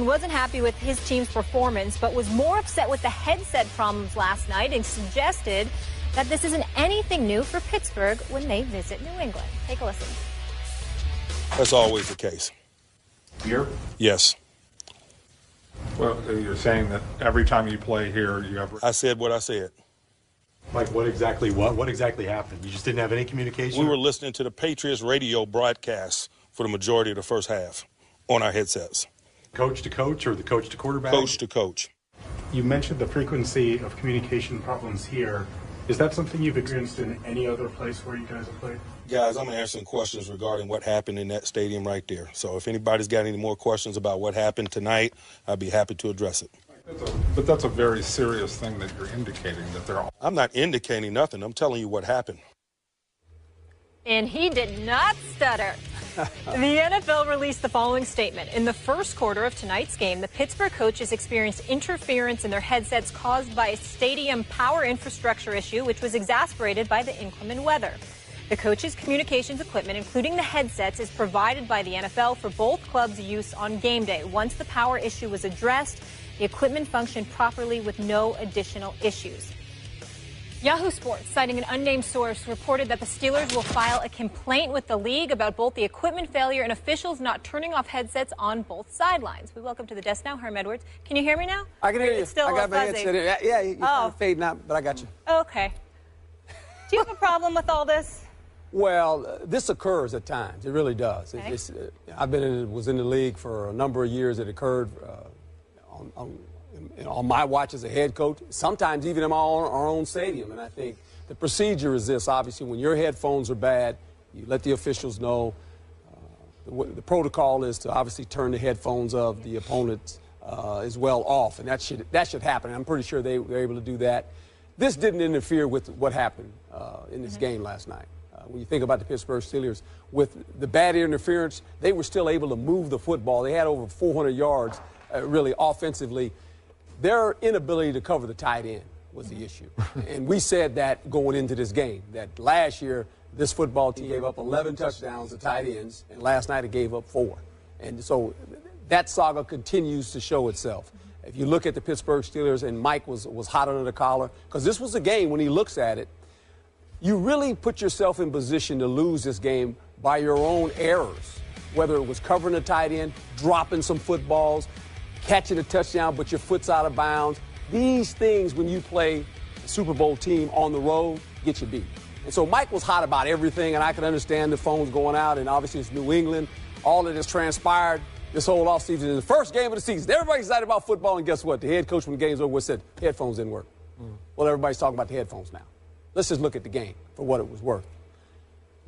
Wasn't happy with his team's performance, but was more upset with the headset problems last night and suggested that this isn't anything new for Pittsburgh when they visit New England. Take a listen. That's always the case. Here? Yes. Well, you're saying that every time you play here, you have... I said what I said. Like what exactly happened? You just didn't have any communication? We were listening to the Patriots radio broadcast for the majority of the first half on our headsets. Coach to coach or the coach to quarterback? Coach to coach. You mentioned the frequency of communication problems here. Is that something you've experienced in any other place where you guys have played? Guys, I'm answering questions regarding what happened in that stadium right there. So if anybody's got any more questions about what happened tonight, I'd be happy to address it. But that's a very serious thing that you're indicating that they're all... I'm not indicating nothing. I'm telling you what happened. And he did not stutter. The NFL released the following statement. In the first quarter of tonight's game, the Pittsburgh coaches experienced interference in their headsets caused by a stadium power infrastructure issue, which was exacerbated by the inclement weather. The coaches' communications equipment, including the headsets, is provided by the NFL for both clubs' use on game day. Once the power issue was addressed, the equipment functioned properly with no additional issues. Yahoo Sports, citing an unnamed source, reported that the Steelers will file a complaint with the league about both the equipment failure and officials not turning off headsets on both sidelines. We welcome to the desk now Herm Edwards. Can you hear me now? I can hear you. It's still I got my headset in. Yeah, you're kind of fading out, but I got you. Okay. Do you have a problem with all this? Well, this occurs at times. It really does. Okay. I've was in the league for a number of years. It occurred on my watch as a head coach, sometimes even in our own stadium. And I think the procedure is this. Obviously, when your headphones are bad, you let the officials know. The protocol is to obviously turn the headphones of the opponent as well off, and that should happen. I'm pretty sure they were able to do that. This didn't interfere with what happened in this game last night. When you think about the Pittsburgh Steelers, with the bad interference, they were still able to move the football. They had over 400 yards, really, offensively. Their inability to cover the tight end was the issue. And we said that going into this game, that last year this football team gave up 11 touchdowns to tight ends, and last night it gave up 4. And so that saga continues to show itself. If you look at the Pittsburgh Steelers, and Mike was hot under the collar, because this was a game when he looks at it, you really put yourself in position to lose this game by your own errors, whether it was covering a tight end, dropping some footballs, catching a touchdown, but your foot's out of bounds. These things, when you play a Super Bowl team on the road, get you beat. And so Mike was hot about everything, and I can understand the phones going out, and obviously it's New England. All of this transpired this whole offseason. In the first game of the season, everybody's excited about football, and guess what? The head coach, when the game's over, said headphones didn't work. Well, everybody's talking about the headphones now. Let's just look at the game for what it was worth.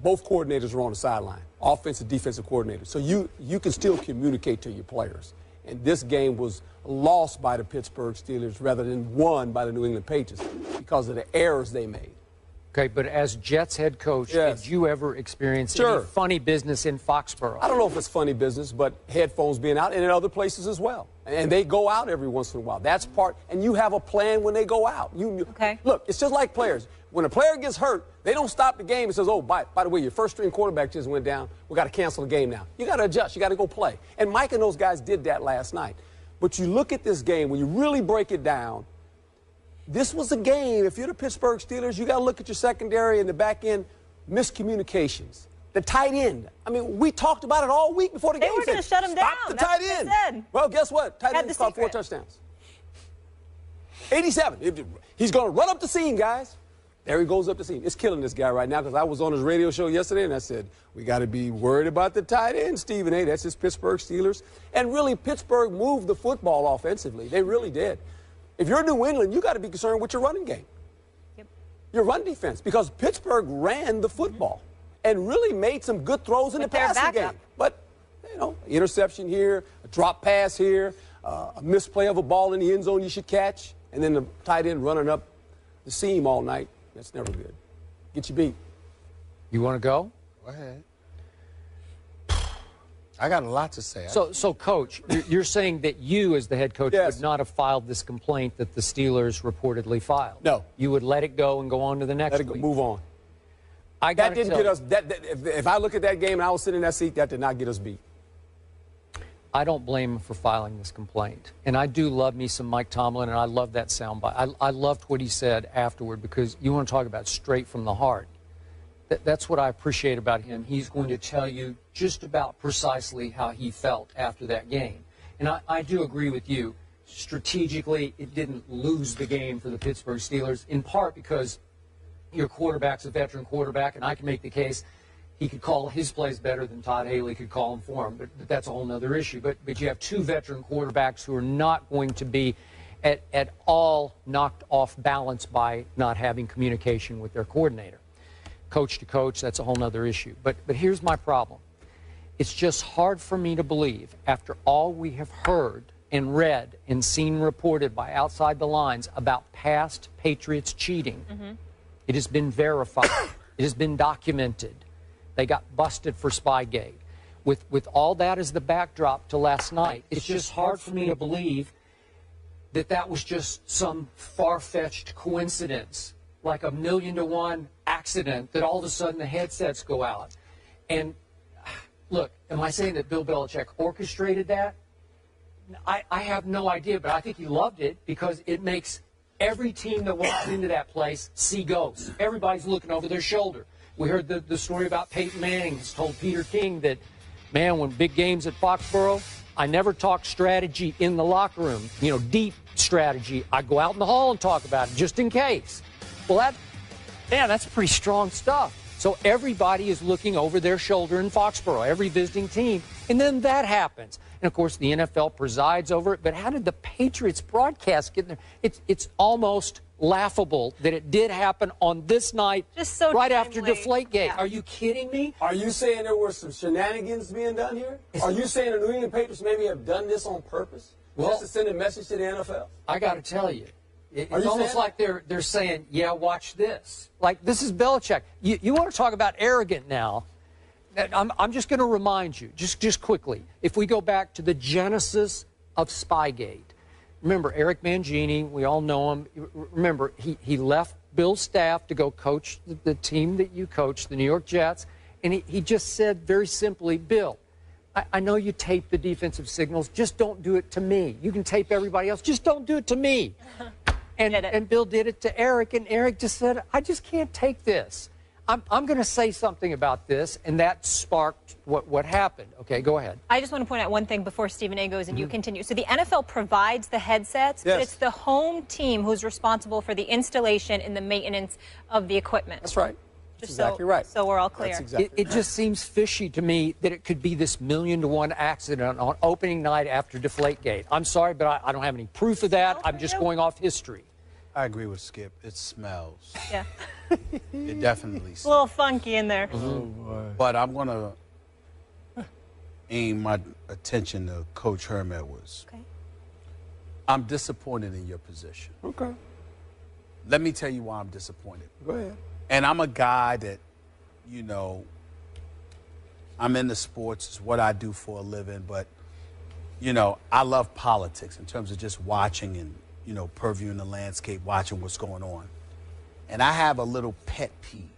Both coordinators were on the sideline, offensive, defensive coordinators. So you can still communicate to your players. And this game was lost by the Pittsburgh Steelers rather than won by the New England Patriots because of the errors they made. Okay, but as Jets head coach, yes. Did you ever experience any funny business in Foxborough? I don't know if it's funny business, but headphones being out and in other places as well. And they go out every once in a while. That's part, and you have a plan when they go out. Okay. Look, it's just like players. When a player gets hurt, they don't stop the game and says, oh, by the way, your first-string quarterback just went down. We got to cancel the game now. You got to adjust. You got to go play. And Mike and those guys did that last night. But you look at this game, when you really break it down, this was a game. If you're the Pittsburgh Steelers, you got to look at your secondary and the back end miscommunications. The tight end. I mean, we talked about it all week before the game. They were going to shut him down. Stop the tight end. Well, guess what? Tight end caught 4 touchdowns. 87. He's going to run up the seam, guys. There he goes up the seam. It's killing this guy right now because I was on his radio show yesterday and I said, we got to be worried about the tight end, Stephen A. That's his Pittsburgh Steelers. And really, Pittsburgh moved the football offensively. They really did. If you're New England, you got to be concerned with your running game. Yep. Your run defense, because Pittsburgh ran the football and really made some good throws in the passing game. But, you know, interception here, a drop pass here, a misplay of a ball in the end zone you should catch, and then the tight end running up the seam all night. That's never good. Get you beat. You want to go? Go ahead. I got a lot to say. So Coach, you're saying that you, as the head coach, Yes. would not have filed this complaint that the Steelers reportedly filed? No. You would let it go and go on to the next Let it go, week? move on. That didn't get us. If I look at that game and I was sitting in that seat, that did not get us beat. I don't blame him for filing this complaint. And I do love me some Mike Tomlin, and I love that soundbite. I loved what he said afterward, because you want to talk about straight from the heart. That's what I appreciate about him. He's going to tell you just about precisely how he felt after that game. And I do agree with you. Strategically, it didn't lose the game for the Pittsburgh Steelers, in part because your quarterback's a veteran quarterback, and I can make the case he could call his plays better than Todd Haley could call them for him. But that's a whole other issue. But you have two veteran quarterbacks who are not going to be at all knocked off balance by not having communication with their coordinator. Coach to coach, that's a whole other issue. But here's my problem. It's just hard for me to believe, after all we have heard and read and seen reported by outside the lines about past Patriots cheating. It has been verified. It has been documented. They got busted for Spygate. With all that as the backdrop to last night, it's just hard for me to believe that that was just some far-fetched coincidence, like a 1,000,000-to-1 accident, that all of a sudden the headsets go out. And look, am I saying that Bill Belichick orchestrated that? I have no idea, but I think he loved it, because it makes every team that walks into that place see ghosts. Everybody's looking over their shoulder. We heard the story about Peyton Manning. He's told Peter King that, man, when big games at Foxborough, I never talk strategy in the locker room, you know, deep strategy. I go out in the hall and talk about it just in case. Well, that's pretty strong stuff. So everybody is looking over their shoulder in Foxborough, every visiting team, and then that happens. And, of course, the NFL presides over it. But how did the Patriots broadcast get in there? It's almost laughable that it did happen on this night, just so right after Deflategate. Yeah. Are you kidding me? Are you saying there were some shenanigans being done here? Are you saying the New England Patriots maybe have done this on purpose, just to send a message to the NFL? I got to tell you, it's almost like they're saying, yeah, watch this. Like, this is Belichick. You want to talk about arrogant now. I'm just going to remind you, just quickly, if we go back to the genesis of Spygate. Remember, Eric Mangini, we all know him. Remember, he left Bill's staff to go coach the team that you coached, the New York Jets, and he just said very simply, Bill, I know you tape the defensive signals, just don't do it to me. You can tape everybody else, just don't do it to me. And Bill did it to Eric, and Eric just said, I just can't take this. I'm going to say something about this, and that sparked what happened. Okay, go ahead. I just want to point out one thing before Stephen A. goes and you continue. So the NFL provides the headsets, but it's the home team who's responsible for the installation and the maintenance of the equipment. That's right. That's exactly right. So we're all clear. That's exactly It just seems fishy to me that it could be this 1,000,000-to-1 accident on opening night after Deflategate. I'm sorry, but I don't have any proof of that. I'm just going off history. I agree with Skip. It smells. Yeah. It definitely smells. A little funky in there. But I'm going to aim my attention to Coach Herm Edwards. Okay. I'm disappointed in your position. Okay. Let me tell you why I'm disappointed. Go ahead. And I'm a guy that, you know, I'm into sports. It's what I do for a living. But, you know, I love politics in terms of just watching and, you know, purviewing the landscape, watching what's going on. And I have a little pet peeve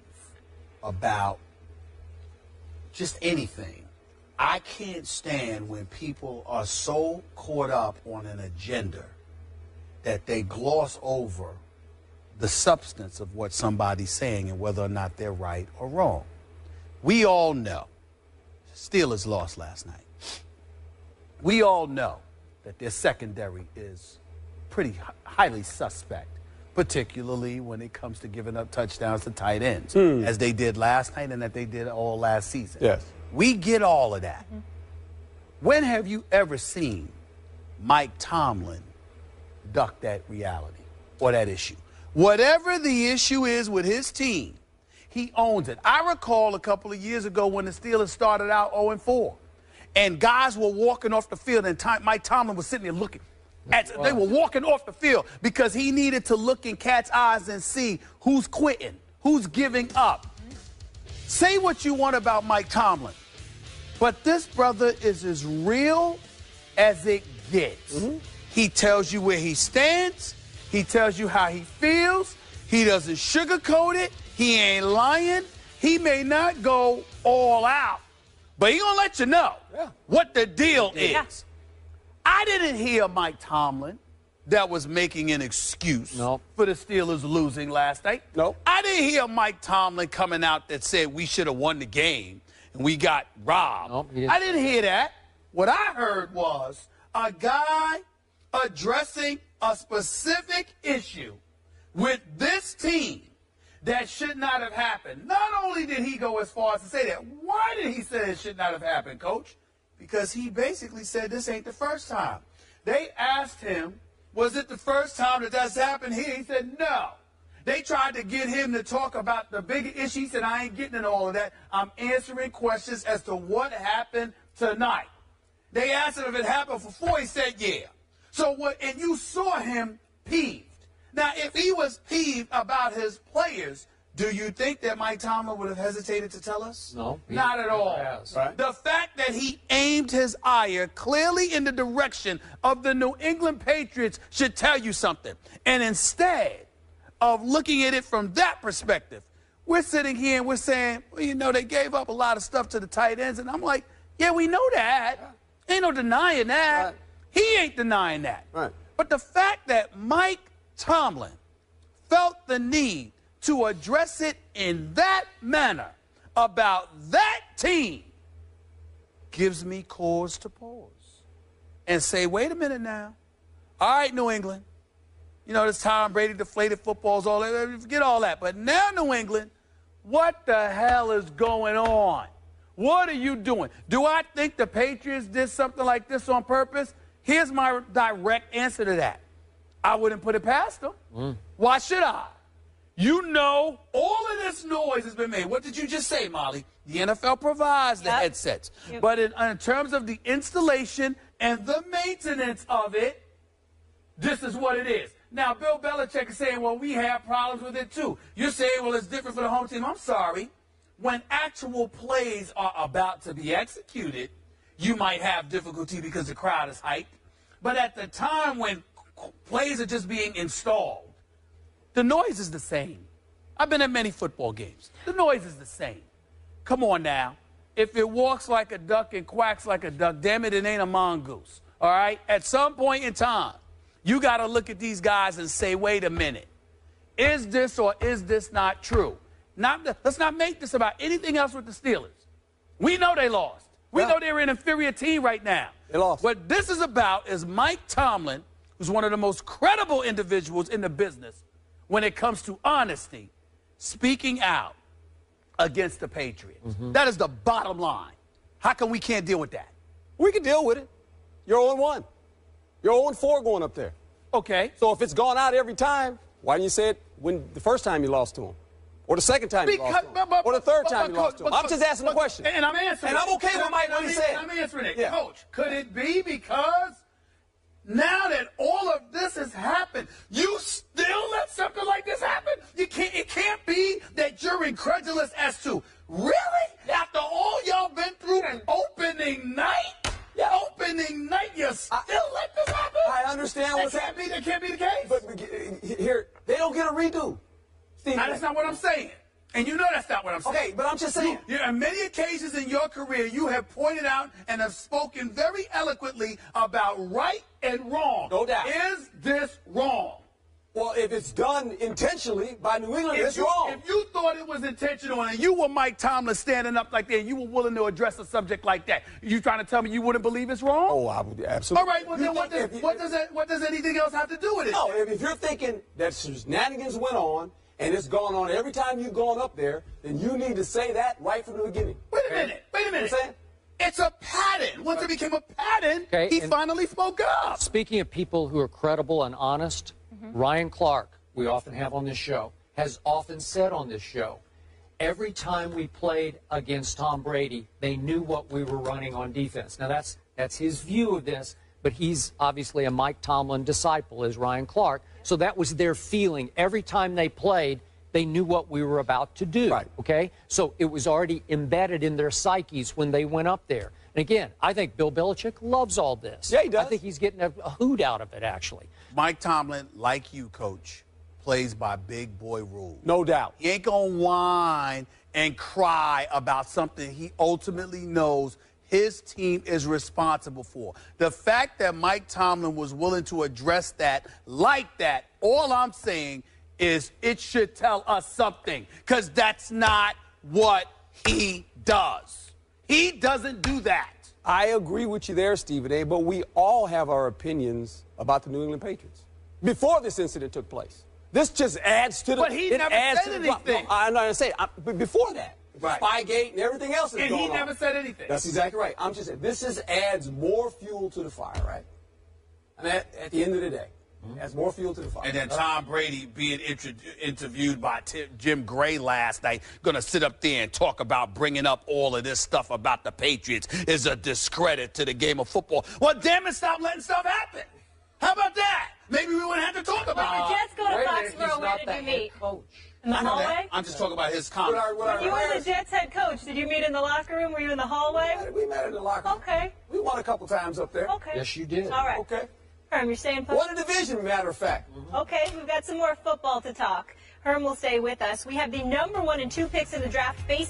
about just anything. I can't stand when people are so caught up on an agenda that they gloss over the substance of what somebody's saying and whether or not they're right or wrong. We all know Steelers lost last night. We all know that their secondary is pretty highly suspect, particularly when it comes to giving up touchdowns to tight ends, as they did last night and that they did all last season. Yes. We get all of that. When have you ever seen Mike Tomlin duck that reality or that issue? Whatever the issue is with his team, he owns it. I recall a couple of years ago when the Steelers started out 0-4, and guys were walking off the field, and Mike Tomlin was sitting there looking. They were walking off the field because he needed to look in cat's eyes and see who's quitting, who's giving up. Say what you want about Mike Tomlin, but this brother is as real as it gets. He tells you where he stands. He tells you how he feels. He doesn't sugarcoat it. He ain't lying. He may not go all out, but he gonna let you know what the deal is. I didn't hear Mike Tomlin that was making an excuse for the Steelers losing last night. I didn't hear Mike Tomlin coming out that said we should have won the game and we got robbed. I didn't hear that. What I heard was a guy addressing a specific issue with this team that should not have happened. Not only did he go as far as to say that, why did he say it should not have happened, Coach? Because he basically said this ain't the first time. They asked him, was it the first time that that's happened here? He said, no. They tried to get him to talk about the bigger issue. He said, I ain't getting into all of that. I'm answering questions as to what happened tonight. They asked him if it happened before. He said, yeah. So what? And you saw him peeved. Now, if he was peeved about his players, do you think that Mike Tomlin would have hesitated to tell us? No. Not at all. Right. The fact that he aimed his ire clearly in the direction of the New England Patriots should tell you something. And instead of looking at it from that perspective, we're sitting here and we're saying, well, you know, they gave up a lot of stuff to the tight ends. And I'm like, yeah, we know that. Ain't no denying that. Right. He ain't denying that. Right. But the fact that Mike Tomlin felt the need to address it in that manner about that team gives me cause to pause and say, wait a minute now. All right, New England. You know, this Tom Brady deflated footballs, all that. Forget all that. But now, New England, what the hell is going on? What are you doing? Do I think the Patriots did something like this on purpose? Here's my direct answer to that. I wouldn't put it past them. Why should I? You know, all of this noise has been made. What did you just say, Molly? The NFL provides the headsets. But in terms of the installation and the maintenance of it, this is what it is. Now, Bill Belichick is saying, well, we have problems with it too. You're saying, well, it's different for the home team. I'm sorry. When actual plays are about to be executed, you might have difficulty because the crowd is hyped. But at the time when plays are just being installed, the noise is the same. I've been at many football games. The noise is the same. Come on now. If it walks like a duck and quacks like a duck, damn it, it ain't a mongoose. All right? At some point in time, you got to look at these guys and say, wait a minute. Is this or is this not true? Let's not make this about anything else with the Steelers. We know they lost. We know they're an inferior team right now. They lost. What this is about is Mike Tomlin, who's one of the most credible individuals in the business when it comes to honesty, speaking out against the Patriots. That is the bottom line. How come we can't deal with that? We can deal with it. You're 0-1. You're 0-4 going up there. Okay. So if it's gone out every time, why didn't you say it when the first time you lost to him? Or the second time you lost to him? Or the third time you lost to him? I'm just asking the question. And I'm answering And I'm okay with Mike what he said. I'm answering it. Yeah. Coach, could it be because now that all of this has happened, you still let something like this happen? It can't be that you're incredulous as to, really? After all y'all been through opening night? Opening night, you still let this happen? I understand what's happening. That can't be the case. But here, they don't get a redo. Steve, That's not what I'm saying. And you know that's not what I'm saying. Okay, but I'm just saying. On many occasions in your career, you have pointed out and have spoken very eloquently about right and wrong. No doubt. Is this wrong? Well, if it's done intentionally by New England, it's wrong. If you thought it was intentional and you were Mike Tomlin standing up like that and you were willing to address a subject like that, you trying to tell me you wouldn't believe it's wrong? Oh, I would absolutely. All right, well, then what does anything else have to do with it? No, if you're thinking that shenanigans went on and it's gone on every time you've gone up there, then you need to say that right from the beginning. Wait a minute. You know what I'm saying? It's a pattern. Once it became a pattern, he finally spoke up. Speaking of people who are credible and honest, Ryan Clark, we often have on this show, has often said on this show, every time we played against Tom Brady, they knew what we were running on defense. Now, that's his view of this, but he's obviously a Mike Tomlin disciple, is Ryan Clark. So that was their feeling. Every time they played, they knew what we were about to do. Right. Okay? So it was already embedded in their psyches when they went up there. And again, I think Bill Belichick loves all this. Yeah, he does. I think he's getting a hoot out of it, actually. Mike Tomlin, like you, Coach, plays by big boy rules. No doubt. He ain't going to whine and cry about something he ultimately knows his team is responsible for. The fact that Mike Tomlin was willing to address that like that, all I'm saying is it should tell us something, because that's not what he does. He doesn't do that. I agree with you there, Stephen A., but we all have our opinions about the New England Patriots before this incident took place. This just adds to the... But he never said anything. No, I'm not going to say it. But before that, Right. Spygate and everything else is going on. And he never said anything. That's exactly right. I'm just saying, this just adds more fuel to the fire, right? I mean, at the end of the day, adds more fuel to the fire. And then Tom Brady being interviewed by Jim Gray last night, going to sit up there and talk about bringing up all of this stuff about the Patriots is a discredit to the game of football. Well, damn it, stop letting stuff happen. How about that? Maybe we wouldn't have to talk about When it. the Jets go to Foxborough, where did you meet? In the hallway? I'm just talking about his comments. When you were the Jets head coach, did you meet in the locker room? Were you in the hallway? We met in the locker room. Okay. We won a couple times up there. Okay. Yes, you did. All right. Okay. Herm, you're staying put? Won a division, matter of fact. Okay, we've got some more football to talk. Herm will stay with us. We have the #1 and 2 picks in the draft face